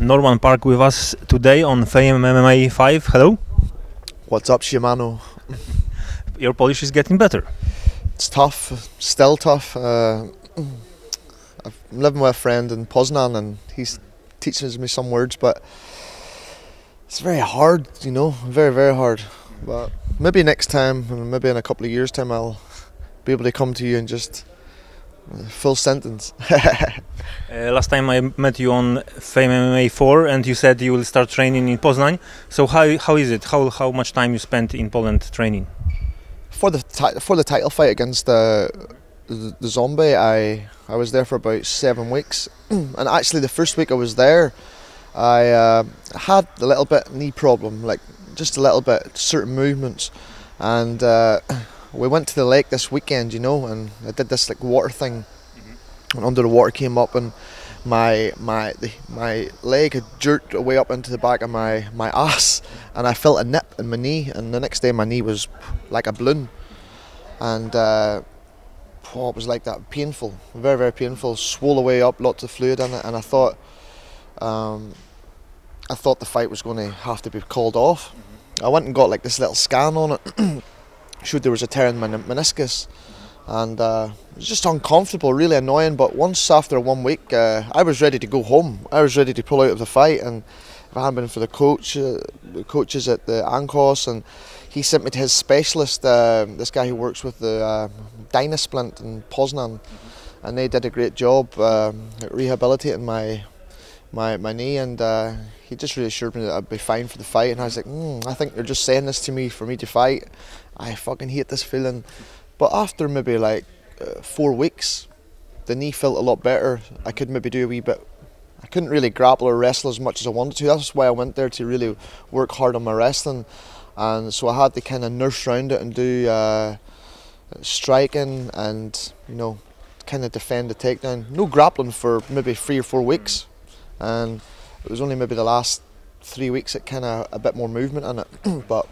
Norman Parke with us today on Fame MMA 5. Hello. What's up, Shimano? Your Polish is getting better. It's tough, still tough. I'm living with a friend in Poznan and he's teaching me some words, but it's very hard, you know, very, very hard. But maybe next time, maybe in a couple of years' time, I'll be able to come to you and just full sentence. Last time I met you on Fame MMA 4 and you said you will start training in Poznań. So how is it? How much time you spent in Poland training? For the title fight against the zombie, I was there for about 7 weeks. And actually the first week I was there, I had a little bit knee problem, like just a little bit, certain movements. And we went to the lake this weekend, you know, and I did this like water thing. And under the water came up and my leg had jerked away up into the back of my ass, and I felt a nip in my knee, and the next day my knee was like a balloon, and it was like that, painful, very, very painful, swole away up, lots of fluid in it, and I thought the fight was going to have to be called off. I went and got like this little scan on it, showed there was a tear in my meniscus. And it was just uncomfortable, really annoying. But once after 1 week, I was ready to go home. I was ready to pull out of the fight. And if it hadn't been for the coaches at the Ankos, and he sent me to his specialist, this guy who works with the Dynasplint in Poznan, and they did a great job at rehabilitating my knee. And he just reassured me that I'd be fine for the fight. And I was like, I think they're just saying this to me for me to fight. I fucking hate this feeling. But after maybe like 4 weeks, the knee felt a lot better. I could maybe do a wee bit. I couldn't really grapple or wrestle as much as I wanted to. That's why I went there, to really work hard on my wrestling. And so I had to kind of nurse around it and do striking and, you know, kind of defend the takedown. No grappling for maybe 3 or 4 weeks. And it was only maybe the last 3 weeks that kind of a bit more movement in it. But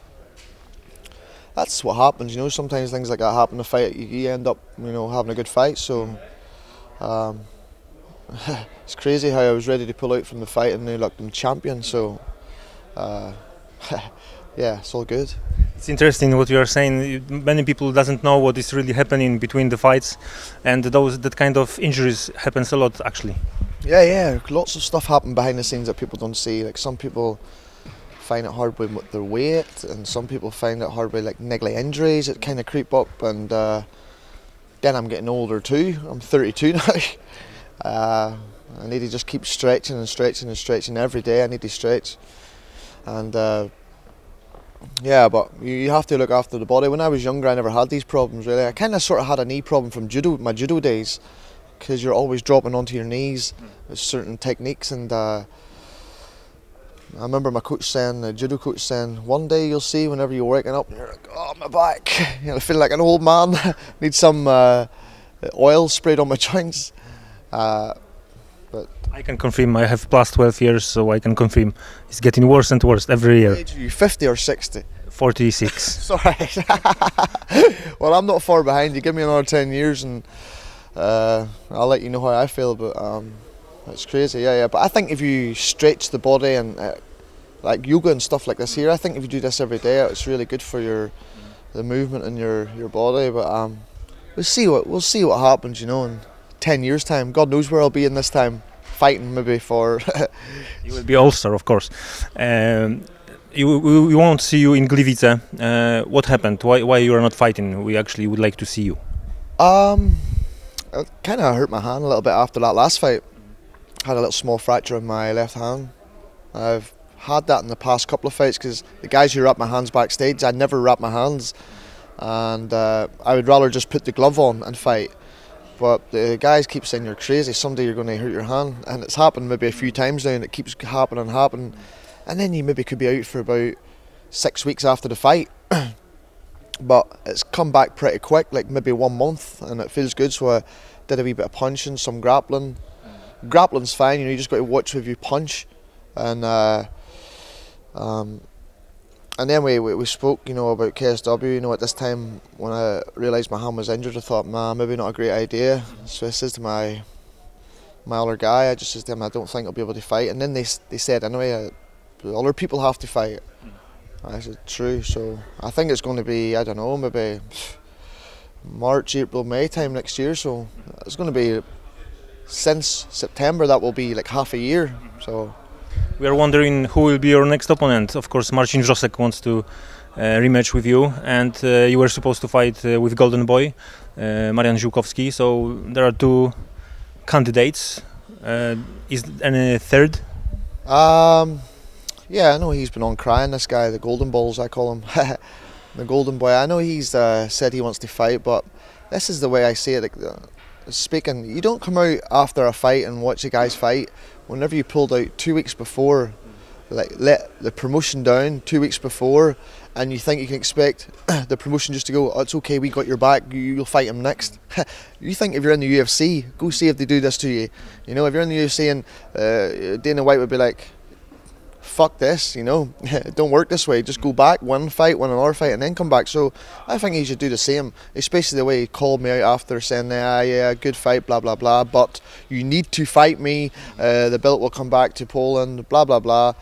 that's what happens, you know. Sometimes things like that happen in a fight. You end up, you know, having a good fight. So it's crazy how I was ready to pull out from the fight and now look, I'm champion. So yeah, it's all good. It's interesting what you are saying. Many people doesn't know what is really happening between the fights, and that kind of injuries happens a lot actually. Yeah, lots of stuff happen behind the scenes that people don't see. Like some people find it hard with their weight, and some people find it hard with like niggly injuries that kind of creep up. And then I'm getting older too. I'm 32 now. I need to just keep stretching and stretching and stretching every day. I need to stretch, and yeah, but you have to look after the body. When I was younger, I never had these problems really. I kind of sort of had a knee problem from judo, my judo days, because you're always dropping onto your knees with certain techniques. And I remember my coach saying, the judo coach saying, one day you'll see whenever you're waking up and you're like, oh, my back, you know, I feel like an old man, need some oil sprayed on my joints. But I can confirm, I have plus 12 years, so I can confirm it's getting worse and worse every year. What age are you, 50 or 60? 46. Sorry. Well, I'm not far behind you. Give me another 10 years and I'll let you know how I feel. But it's crazy, yeah. But I think if you stretch the body and like yoga and stuff like this here, I think if you do this every day, it's really good for the movement in your body. But we'll see what happens, you know, in 10 years' time. God knows where I'll be in this time, fighting maybe for. You will be all-star, of course. We won't see you in Gliwice. What happened? Why you are not fighting? We actually would like to see you. I kind of hurt my hand a little bit after that last fight. Had a little small fracture in my left hand. I've had that in the past couple of fights because the guys who wrap my hands backstage, I never wrap my hands, and I would rather just put the glove on and fight. But the guys keep saying you're crazy, someday you're going to hurt your hand, and it's happened maybe a few times now, and it keeps happening, and then you maybe could be out for about 6 weeks after the fight. But it's come back pretty quick, like maybe 1 month, and it feels good. So I did a wee bit of punching, some grappling. Grappling's fine, you know, you just got to watch if you punch. And then we spoke, you know, about KSW. You know, at this time when I realised my hand was injured, I thought, nah, maybe not a great idea. So I says to my other guy. I just said to him, I don't think I'll be able to fight. And then they said, anyway, other people have to fight. I said, true. So I think it's going to be, I don't know, maybe March, April, May time next year. So it's going to be, since September, that will be like half a year. So we are wondering who will be your next opponent. Of course, Marcin Wrzosek wants to rematch with you, and you were supposed to fight with Golden Boy, Marian Ziółkowski. So there are two candidates. Is any third? Yeah, I know he's been on crying, this guy, the Golden Balls, I call him. The Golden Boy. I know he's said he wants to fight, but this is the way I see it. Like, speaking, you don't come out after a fight and watch the guys fight. Whenever you pulled out 2 weeks before, like let the promotion down 2 weeks before, and you think you can expect the promotion just to go, oh, it's okay, we got your back, you'll fight him next. You think if you're in the UFC, go see if they do this to you. You know, if you're in the UFC and Dana White would be like, fuck this, you know, don't work this way, just go back, win another fight and then come back. So I think he should do the same, especially the way he called me out after saying, yeah, good fight, blah blah blah, but you need to fight me, the belt will come back to Poland, blah blah blah.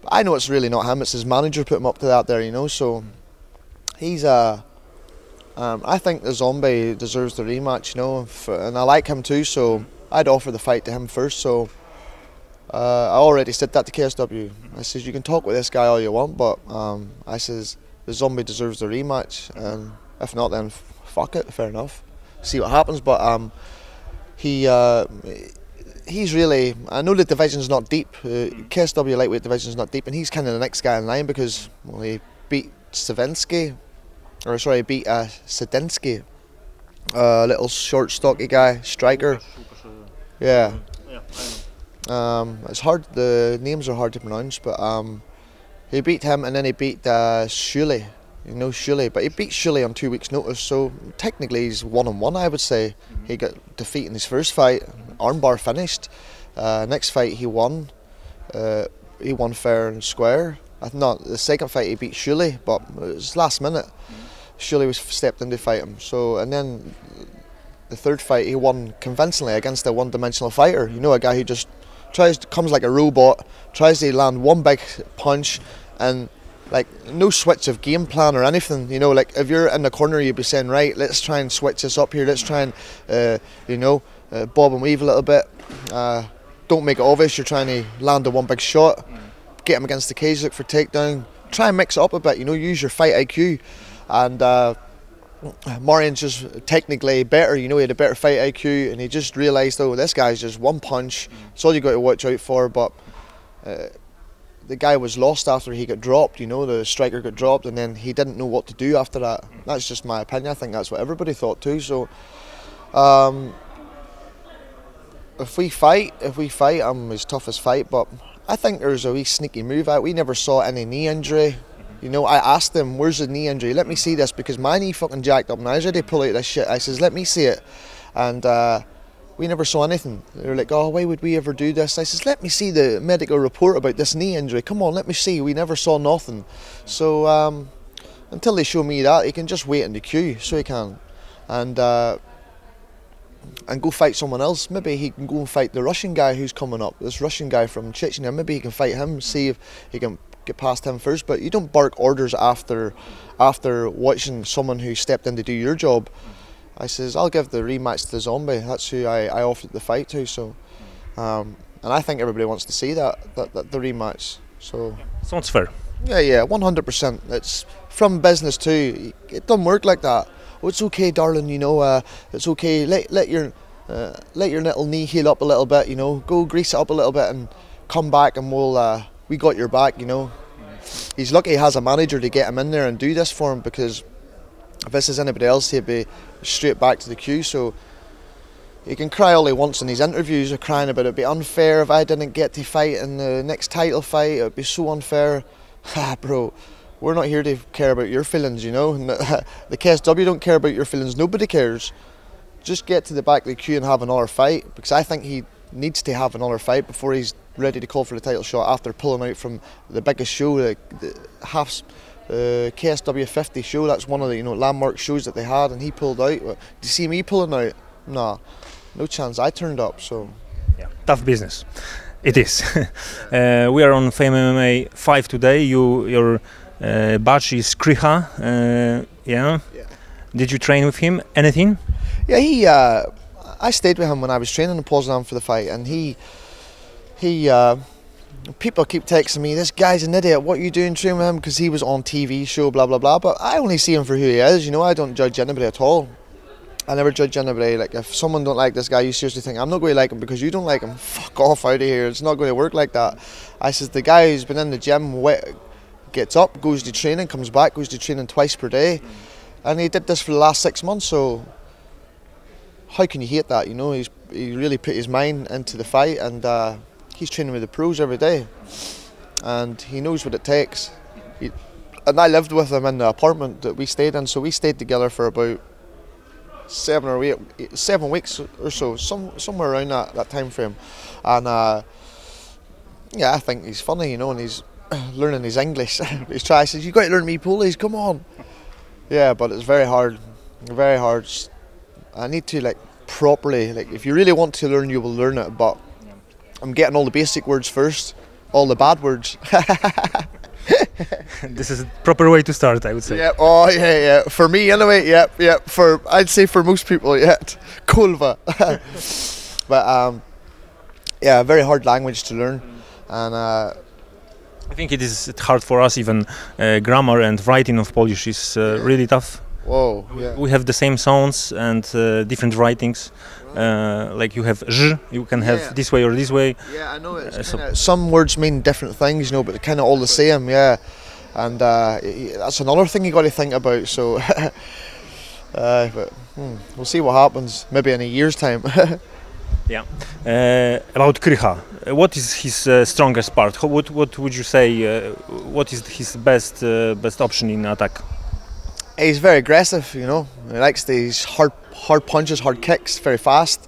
I know it's really not him, it's his manager put him up to that there, you know. So he's I think the Zombie deserves the rematch, you know, and I like him too, so I'd offer the fight to him first. So I already said that to KSW. I says, you can talk with this guy all you want, but I says the Zombie deserves the rematch, and if not, then fuck it, fair enough. See what happens. But he's really, I know the division's not deep. KSW lightweight division's not deep, and he's kind of the next guy in line because, well, he beat Sedinsky, little short, stocky guy, striker. Yeah. It's hard. The names are hard to pronounce, but he beat him, and then he beat Shuley. You know Shuley, but he beat Shuley on 2 weeks' notice. So technically, he's 1-1. I would say he got defeat in his first fight, armbar finished. Next fight he won. He won fair and square. Not the second fight he beat Shuley, but it was last minute. Shuley was stepped in to fight him. So and then the third fight he won convincingly against a one-dimensional fighter. You know, a guy who just comes like a robot, tries to land one big punch, and like no switch of game plan or anything. You know, like if you're in the corner, you'd be saying, right, let's try and switch this up here. Let's try and bob and weave a little bit. Don't make it obvious you're trying to land the one big shot. Get him against the cage, look for takedown. Try and mix it up a bit. You know, use your fight IQ. And Marian's just technically better, you know, he had a better fight IQ, and he just realised, oh, this guy's just one punch, it's all you got to watch out for. But the guy was lost after he got dropped, you know, the striker got dropped, and then he didn't know what to do after that. That's just my opinion. I think that's what everybody thought too. So if we fight, his toughest fight, but I think there's a wee sneaky move out. We never saw any knee injury. You know, I asked him, where's the knee injury? Let me see this, because my knee fucking jacked up and I was ready to pull out this shit. I says, let me see it. And we never saw anything. They were like, oh, why would we ever do this? I says, let me see the medical report about this knee injury. Come on, let me see. We never saw nothing. So until they show me that, he can just wait in the queue, so he can. And go fight someone else. Maybe he can go and fight the Russian guy who's coming up. This Russian guy from Chechnya. Maybe he can fight him, see if he can get past him first. But you don't bark orders after watching someone who stepped in to do your job. I says, I'll give the rematch to the Zombie. That's who I offered the fight to. So and I think everybody wants to see that the rematch. So sounds fair. Yeah, 100%. It's from business too. It doesn't work like that. Oh, it's okay, darling, you know, it's okay, let your little knee heal up a little bit, you know, go grease it up a little bit and come back, and we got your back, you know. He's lucky he has a manager to get him in there and do this for him, because if this is anybody else, he'd be straight back to the queue. So he can cry all he wants in his interviews, crying about it'd be unfair if I didn't get to fight in the next title fight, it'd be so unfair. Bro, we're not here to care about your feelings, you know. The KSW don't care about your feelings, nobody cares. Just get to the back of the queue and have another fight, because I think he needs to have another fight before he's ready to call for the title shot after pulling out from the biggest show, the KSW 50 show. That's one of the, you know, landmark shows that they had, and he pulled out. Did you see me pulling out? Nah, no chance. I turned up, so Yeah, tough business. It is. We are on Fame MMA 5 today. Your badge is Krycha. Yeah. Did you train with him? Anything? Yeah, I stayed with him when I was training in Poznan for the fight, and he people keep texting me, this guy's an idiot, what are you doing training with him, because he was on TV show, blah blah blah, but I only see him for who he is, you know. I don't judge anybody at all. I never judge anybody. Like, if someone don't like this guy, you seriously think, I'm not going to like him because you don't like him, fuck off out of here, it's not going to work like that. I says, the guy who's been in the gym, gets up, goes to training, comes back, goes to training twice per day, and he did this for the last 6 months, so how can you hate that, you know? He really put his mind into the fight, and he's training with the pros every day, and he knows what it takes. And I lived with him in the apartment that we stayed in, so we stayed together for about 7 weeks or so, somewhere around that time frame. And yeah, I think he's funny, you know, and he's learning his English. He's trying, he says, you got to learn me Polish, come on. Yeah, but it's very hard, very hard. I need to, like, properly, like, if you really want to learn, you will learn it, but I'm getting all the basic words first, all the bad words. This is a proper way to start, I would say. Yeah, oh yeah. For me anyway, yeah. I'd say for most people, yeah. Kulva. But yeah, very hard language to learn, and I think it is hard for us, even grammar and writing of Polish is really tough. whoa, yeah. We have the same sounds and different writings. Like you have ż, you can have this way or this way. Yeah, I know. It's some words mean different things, you know, but they're kind of all the same. Yeah, and that's another thing you got to think about. So, but we'll see what happens. Maybe in a year's time. Yeah. About Krycha, what is his strongest part? What would you say? What is his best option in attack? He's very aggressive, you know. He likes these hard punches, hard kicks, very fast.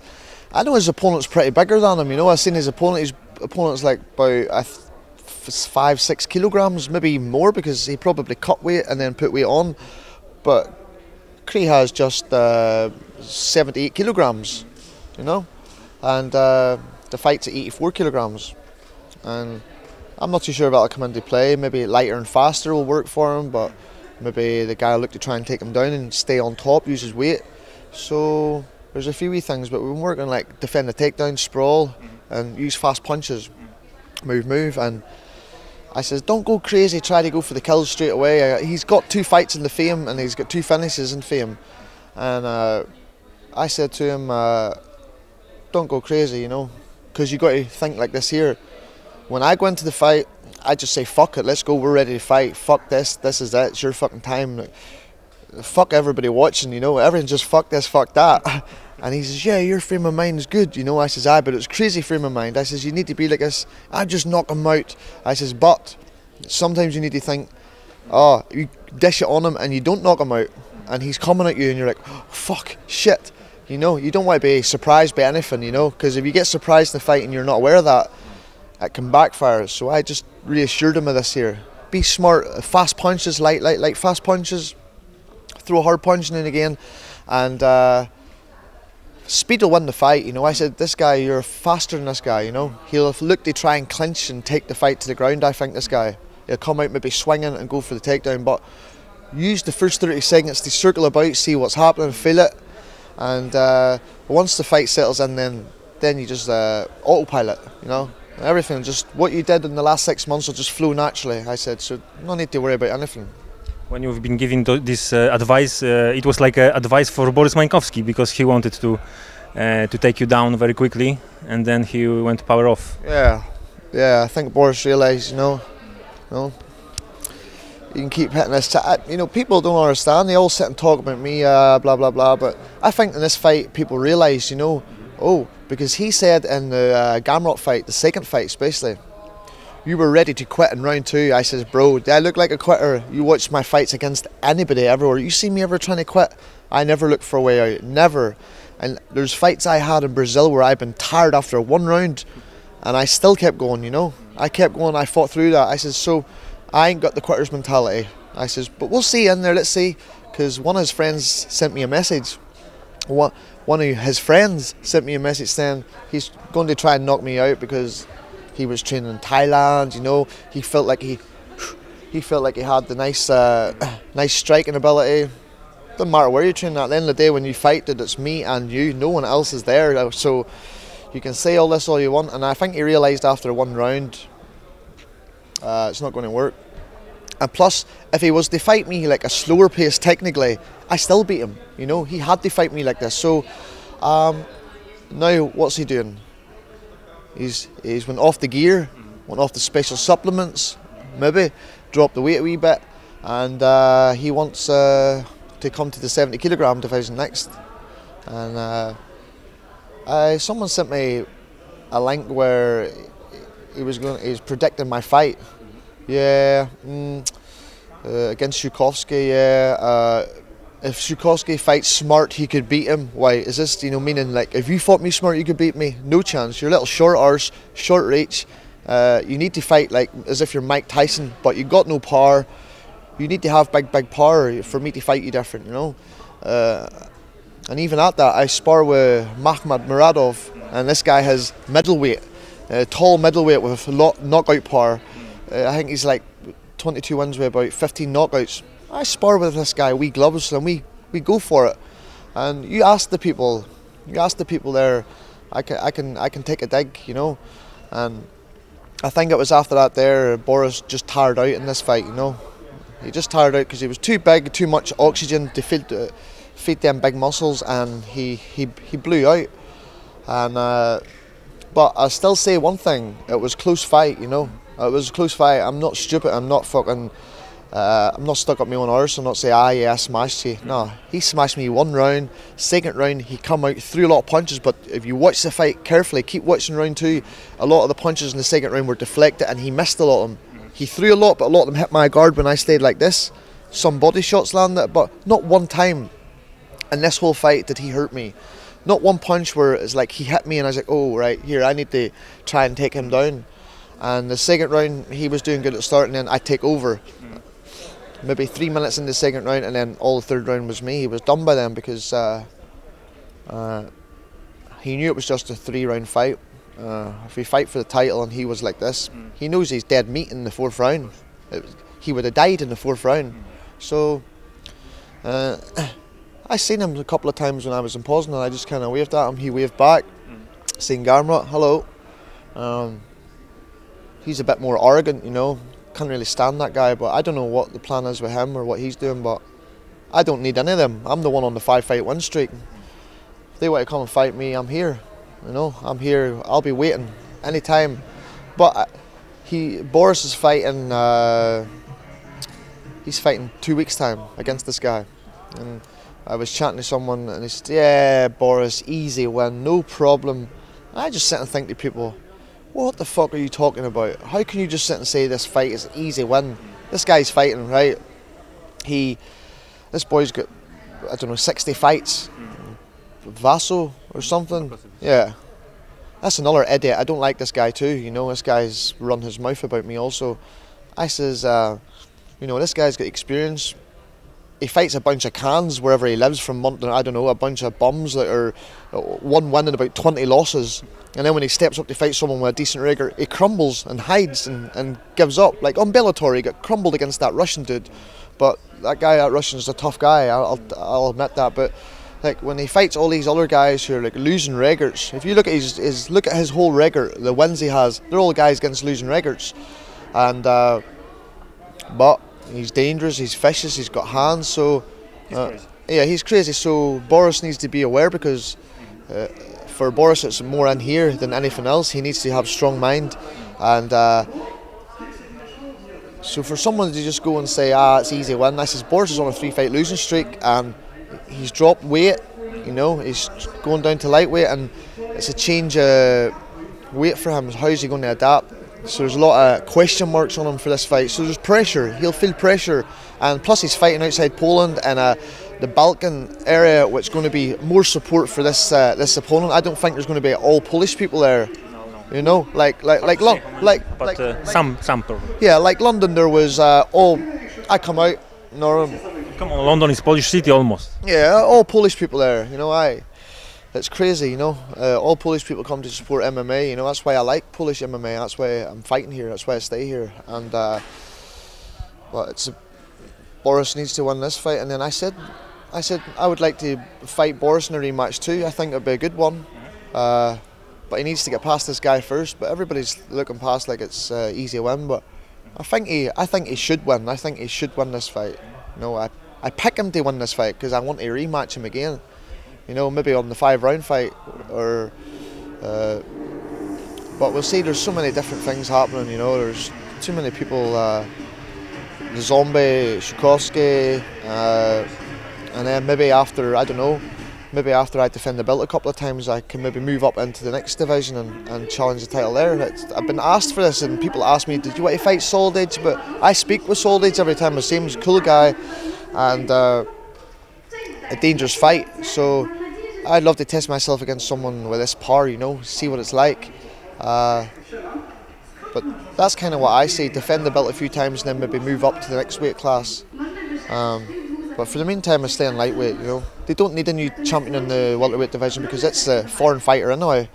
I know his opponent's pretty bigger than him, you know. I've seen his opponent. His opponent's like about 5-6 kilograms, maybe more, because he probably cut weight and then put weight on. But Krycha is just 78 kilograms, you know. And the fight's at 84 kilograms. And I'm not too sure if that'll come into play. Maybe lighter and faster will work for him, but maybe the guy will look to try and take him down and stay on top, use his weight. So there's a few wee things, but we've been working like defend the takedown, sprawl, and use fast punches, move. And I says, don't go crazy, try to go for the kills straight away. He's got 2 fights in the Fame, and he's got 2 finishes in Fame. And I said to him, don't go crazy, you know, because you got to think like this here. When I go into the fight, I just say, fuck it, let's go, we're ready to fight, fuck this is it, it's your fucking time. Like, fuck everybody watching, you know, everything just fuck this, fuck that. And he says, yeah, your frame of mind is good, you know. I says, aye, but it's crazy frame of mind. I says, you need to be like this, I just knock him out. I says, but sometimes you need to think, oh, you dish it on him and you don't knock him out, and he's coming at you and you're like, oh, fuck, shit. You know, you don't want to be surprised by anything, you know, because if you get surprised in the fight and you're not aware of that, it can backfire. So I just reassured him of this here. Be smart, fast punches, light fast punches, throw a hard punch in and again, and speed will win the fight, you know. I said, this guy, you're faster than this guy, you know. He'll look to try and clinch and take the fight to the ground, I think, this guy. He'll come out maybe swinging and go for the takedown, but use the first 30 seconds to circle about, see what's happening, feel it, and once the fight settles in, then you just autopilot, you know. Everything, just what you did in the last 6 months will just flow naturally, I said, so no need to worry about anything. When you've been giving this advice, it was like advice for Boris Mańkowski, because he wanted to take you down very quickly, and then he went power off. Yeah, I think Boris realised, you know, you can keep hitting this. You know, people don't understand. They all sit and talk about me, blah blah blah. But I think in this fight, people realise, you know, oh, because he said in the Gamrot fight, the second fight especially, you were ready to quit in round 2. I says, bro, do I look like a quitter? You watch my fights against anybody everywhere. You see me ever trying to quit? I never look for a way out, never. And there's fights I had in Brazil where I've been tired after 1 round, and I still kept going, you know. I kept going, I fought through that. I says, so I ain't got the quitter's mentality. I says, but we'll see in there, let's see. Because one of his friends sent me a message. one of his friends sent me a message saying he's going to try and knock me out because he was training in Thailand. You know, he felt like he had the nice striking ability. Doesn't matter where you're training. At the end of the day, when you fight, it's me and you. No one else is there. So you can say all this all you want, and I think he realised after one round it's not going to work. And plus, if he was to fight me like a slower pace technically, I still beat him. You know, he had to fight me like this. So now what's he doing? He's went off the gear, went off the special supplements, maybe dropped the weight a wee bit, and he wants to come to the 70 kilogram division next. And someone sent me a link where he was predicting my fight. Yeah, against Ziółkowski. Yeah, if Ziółkowski fights smart, he could beat him. Why is this? You know, meaning like if you fought me smart, you could beat me. No chance. You're a little short arse, short reach. You need to fight like as if you're Mike Tyson, but you got no power. You need to have big power for me to fight you different. You know, and even at that, I spar with Mahmoud Muradov, and this guy has middleweight, tall middleweight with a lot knockout power. I think he's like 22 wins with about 15 knockouts. I spar with this guy, we gloves, and we go for it. And you ask the people there, I can take a dig, you know. And I think it was after that there, Boris just tired out in this fight, you know. He just tired out because he was too big, too much oxygen to feed them big muscles, and he blew out. And but I still say one thing: it was a close fight, you know. It was a close fight. I'm not stupid. I'm not fucking. I'm not stuck up my own arse. I'm not say, yeah, I smashed you. No, he smashed me one round. Second round, he come out, threw a lot of punches. But if you watch the fight carefully, keep watching round two, a lot of the punches in the second round were deflected, and he missed a lot of them. He threw a lot, but a lot of them hit my guard when I stayed like this. Some body shots landed, but not one time in this whole fight did he hurt me. Not one punch where it's like he hit me and I was like, oh, right, here, I need to try and take him down. And the second round, he was doing good at the start, and then I take over. Maybe 3 minutes in the second round, and then all the third round was me. He was done by then because he knew it was just a 3-round fight. If we fight for the title and he was like this, he knows he's dead meat in the fourth round. He would have died in the fourth round. So I seen him a couple of times when I was in Poznan. I just kind of waved at him. He waved back. Seen Gamrot, hello. He's a bit more arrogant, you know. Can't really stand that guy, but I don't know what the plan is with him or what he's doing, but I don't need any of them. I'm the one on the 5-fight win streak. If they want to come and fight me, I'm here. You know, I'm here. I'll be waiting anytime. But Boris is fighting. He's fighting 2 weeks' time against this guy. And I was chatting to someone, and he said, "Yeah, Boris, easy win, no problem." And I just sit and think to people, what the fuck are you talking about? How can you just sit and say this fight is an easy win? This guy's fighting, right? This boy's got, I don't know, 60 fights. Vaso or something. Yeah. That's another idiot. I don't like this guy too, you know. This guy's run his mouth about me also. I says, you know, this guy's got experience. He fights a bunch of cans wherever he lives from, I don't know, a bunch of bums that are one win and about 20 losses. And then when he steps up to fight someone with a decent record, he crumbles and hides and gives up. Like on Bellator, he got crumbled against that Russian dude. But that guy, that Russian's a tough guy, I'll admit that. But like when he fights all these other guys who are like losing records, if you look at his whole record, the wins he has, they're all guys against losing records. And but he's dangerous, he's vicious, he's got hands, so yeah, he's crazy. So Boris needs to be aware, because for Boris it's more in here than anything else. He needs to have strong mind, and so for someone to just go and say, it's easy win, I says Boris is on a 3-fight losing streak and he's dropped weight, you know, he's going down to lightweight, and it's a change of weight for him. How is he going to adapt? So there's a lot of question marks on him for this fight. So there's pressure. He'll feel pressure, and plus he's fighting outside Poland in the Balkan area, which is going to be more support for this this opponent. I don't think there's going to be all Polish people there. No. You know, some probably. Yeah, like London, there was I come out. No, come on, London is Polish city almost. Yeah, all Polish people there. You know, it's crazy, you know. All Polish people come to support MMA, you know. That's why I like Polish MMA. That's why I'm fighting here. That's why I stay here. And but Boris needs to win this fight. And then I said I would like to fight Boris in a rematch too. I think it'd be a good one. But he needs to get past this guy first. But everybody's looking past like it's easy win. But I think he should win. I think he should win this fight. You know, I pick him to win this fight because I want to rematch him again. You know, maybe on the 5-round fight, or but we'll see. There's so many different things happening. You know, there's too many people. The Zombie, Ziółkowski, and then maybe after, I don't know, maybe after I defend the belt a couple of times, I can maybe move up into the next division and challenge the title there. I've been asked for this, and people ask me, "Did you want to fight Solid Edge?" But I speak with Solid Edge every time I see him. He's a cool guy, and a dangerous fight. So I'd love to test myself against someone with this power, you know, see what it's like. But that's kind of what I say, defend the belt a few times and then maybe move up to the next weight class. But for the meantime I stay in lightweight, you know. They don't need a new champion in the welterweight division because it's a foreign fighter anyway.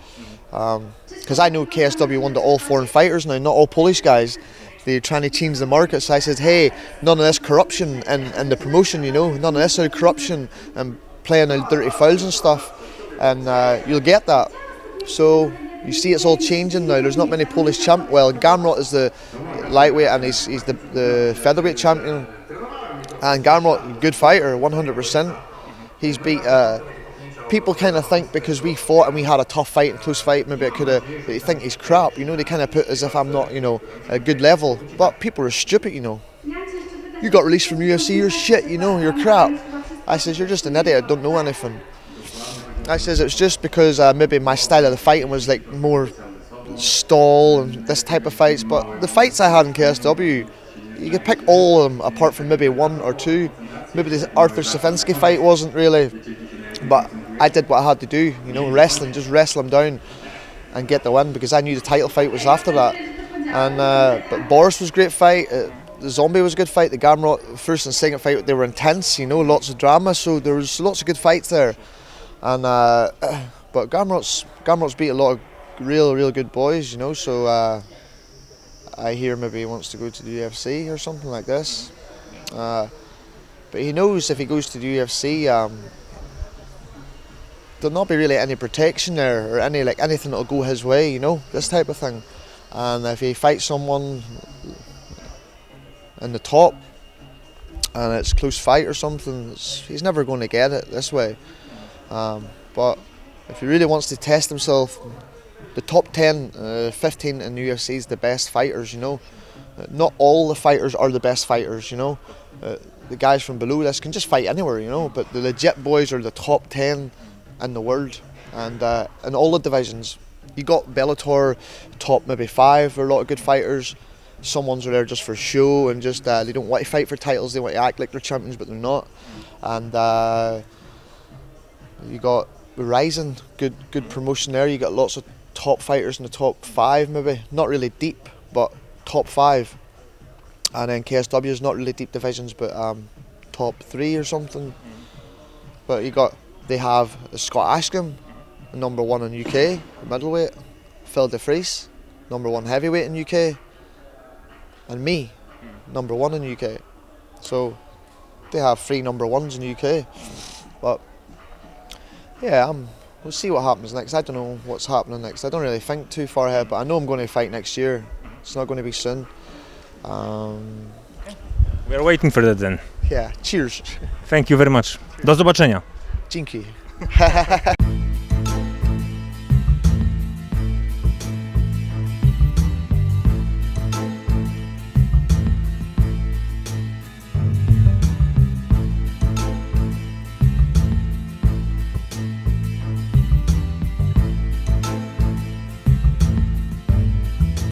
Because I know KSW wanted all foreign fighters now, not all Polish guys. They're trying to change the market, so I said, hey, none of this corruption in the promotion, you know, none of this corruption and playing the dirty fouls and stuff, and you'll get that. So you see it's all changing now. There's not many Polish champ. Well, Gamrot is the lightweight and he's the featherweight champion, and Gamrot, good fighter, 100%. He's beat. People kind of think because we fought and we had a tough fight and close fight, maybe they think he's crap, you know. They kind of put as if I'm not, you know, a good level. But people are stupid, you know. You got released from UFC, you're shit, you know, you're crap. I says, you're just an idiot, don't know anything. I says, it's just because maybe my style of the fighting was like more stall and this type of fights. But the fights I had in KSW, you could pick all of them apart from maybe one or two. Maybe the Arthur Safinsky fight wasn't really, but I did what I had to do, you know, wrestling, just wrestle him down and get the win because I knew the title fight was after that. And but Boris was a great fight. The Zombie was a good fight. The Gamrot first and second fight, they were intense, you know, lots of drama. So there was lots of good fights there. And but Gamrot's beat a lot of real good boys, you know. So I hear maybe he wants to go to the UFC or something like this. But he knows if he goes to the UFC, there'll not be really any protection there or anything that'll go his way, you know, this type of thing. And if he fights someone in the top and it's a close fight or something, he's never going to get it this way. But if he really wants to test himself, the top 10, 15 in the UFC is the best fighters, you know. Not all the fighters are the best fighters, you know. The guys from below this can just fight anywhere, you know, but the legit boys are the top 10 in the world, and in all the divisions. You got Bellator, top maybe 5, are a lot of good fighters. Some ones are there just for show and just they don't want to fight for titles, they want to act like they're champions but they're not. And you got Rising, good promotion there. You got lots of top fighters in the top 5 maybe, not really deep but top 5. And then KSW is not really deep divisions but top 3 or something. But they have Scott Ashcombe, number 1 in UK, middleweight, Phil DeFries, number 1 heavyweight in UK, and me, number 1 in UK. So they have 3 number 1s in UK. But yeah, we'll see what happens next. I don't know what's happening next. I don't really think too far ahead, but I know I'm going to fight next year. It's not going to be soon. We are waiting for that then. Yeah, cheers. Thank you very much. Do zobaczenia. Dzięki.